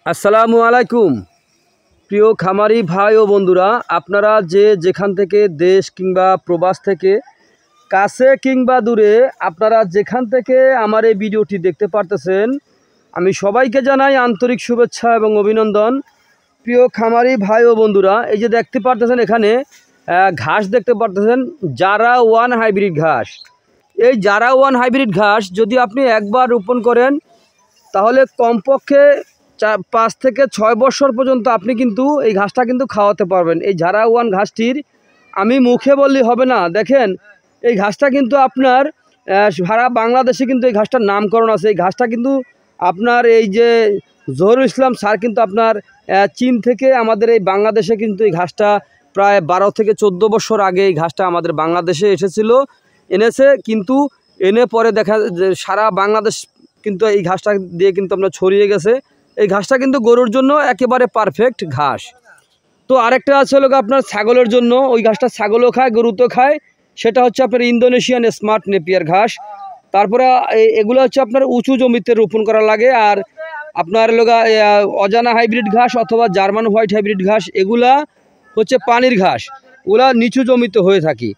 আসসালামু আলাইকুম প্রিয় খামারি ভাই ও বন্ধুরা, আপনারা যে যেখান থেকে দেশ কিংবা প্রবাস থেকে কাছে কিংবা দূরে আপনারা যেখান থেকে আমার এই ভিডিওটি দেখতে পারতেছেন, আমি সবাইকে জানাই আন্তরিক শুভেচ্ছা এবং অভিনন্দন। প্রিয় খামারি ভাই ও বন্ধুরা, এই যে দেখতে পারতেছেন এখানে ঘাস দেখতে পারতেছেন, জারা ওয়ান হাইব্রিড ঘাস। এই জারা ওয়ান হাইব্রিড ঘাস যদি আপনি একবার রোপণ করেন তাহলে কমপক্ষে 5 থেকে 6 বছর পর্যন্ত আপনি কিন্তু এই ঘাসটা কিন্তু খাওয়াতে পারবেন। এই জারা ওয়ান ঘাসটির আমি মুখে বললেই হবে না, দেখেন এই ঘাসটা কিন্তু আপনার সারা বাংলাদেশে কিন্তু এই ঘাসটার নামকরণ আছে। এই ঘাসটা কিন্তু আপনার এই যে জহুরুল ইসলাম স্যার কিন্তু আপনার চীন থেকে আমাদের এই বাংলাদেশে কিন্তু এই ঘাসটা প্রায় 12 থেকে 14 বছর আগে এই ঘাসটা আমাদের বাংলাদেশে এনেছে কিন্তু এনে পরে দেখা সারা বাংলাদেশ কিন্তু এই ঘাসটা দিয়ে কিন্তু আপনার ছড়িয়ে গেছে। এই ঘাসটা কিন্তু গরুর জন্য একেবারে পারফেক্ট ঘাস। তো আরেকটা আছে হলো আপনার ছাগলের জন্য, ওই ঘাসটা ছাগলও খায় গরুতেও খায়, সেটা হচ্ছে আপনার ইন্দোনেশিয়ান স্মার্ট নেপিয়ার ঘাস। তারপরে এগুলো হচ্ছে আপনার উঁচু জমিতে রোপণ করা লাগে। আর আপনার লগা অজানা হাইব্রিড ঘাস অথবা জার্মান হোয়াইট হাইব্রিড ঘাস, এগুলা হচ্ছে পানির ঘাস, ওগুলা নিচু জমিতে হয়ে থাকে।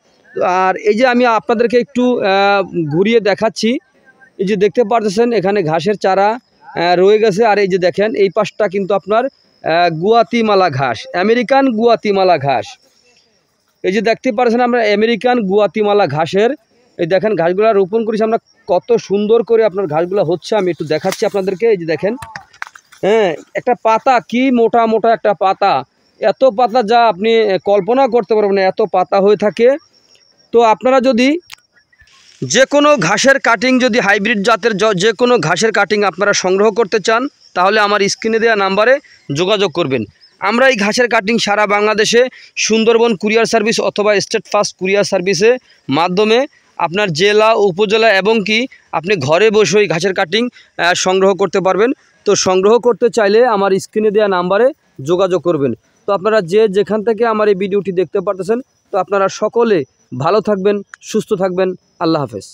আর এই যে আমি আপনাদেরকে একটু ঘুরিয়ে দেখাচ্ছি, এই যে দেখতে পারতেছেন এখানে ঘাসের চারা রয়ে গেছে। আর এই যে দেখেন এই পাশটা কিন্তু আপনার গুয়াতিমালা ঘাস, আমেরিকান গুয়াতিমালা ঘাস। এই যে দেখতে পাচ্ছেন আমরা আমেরিকান গুয়াতিমালা ঘাসের, এই দেখেন ঘাসগুলো রোপণ করেছি আমরা, কত সুন্দর করে আপনার ঘাসগুলো হচ্ছে। আমি একটু দেখাচ্ছি আপনাদেরকে। এই যে দেখেন, হ্যাঁ, একটা পাতা কি মোটা মোটা একটা পাতা, এত পাতা যা আপনি কল্পনা করতে পারবেন না, এত পাতা হয়ে থাকে। তো আপনারা যদি যে কোনো ঘাসের কাটিং, যদি হাইব্রিড জাতের যে কোনো ঘাসের কাটিং আপনারা সংগ্রহ করতে চান তাহলে আমার স্ক্রিনে দেওয়া নাম্বারে যোগাযোগ করবেন। আমরা এই ঘাসের কাটিং সারা বাংলাদেশে সুন্দরবন কুরিয়ার সার্ভিস অথবা স্টেট ফাস্ট কুরিয়ার সার্ভিসের মাধ্যমে আপনার জেলা উপজেলা এবং কি আপনি ঘরে বসে এই ঘাসের কাটিং সংগ্রহ করতে পারবেন। তো সংগ্রহ করতে চাইলে আমার স্ক্রিনে দেওয়া নাম্বারে যোগাযোগ করবেন। তো আপনারা যে যেখান থেকে আমার এই ভিডিওটি দেখতে পারতেছেন, তো আপনারা সকলে ভালো থাকবেন, সুস্থ থাকবেন। আল্লাহ হাফেজ।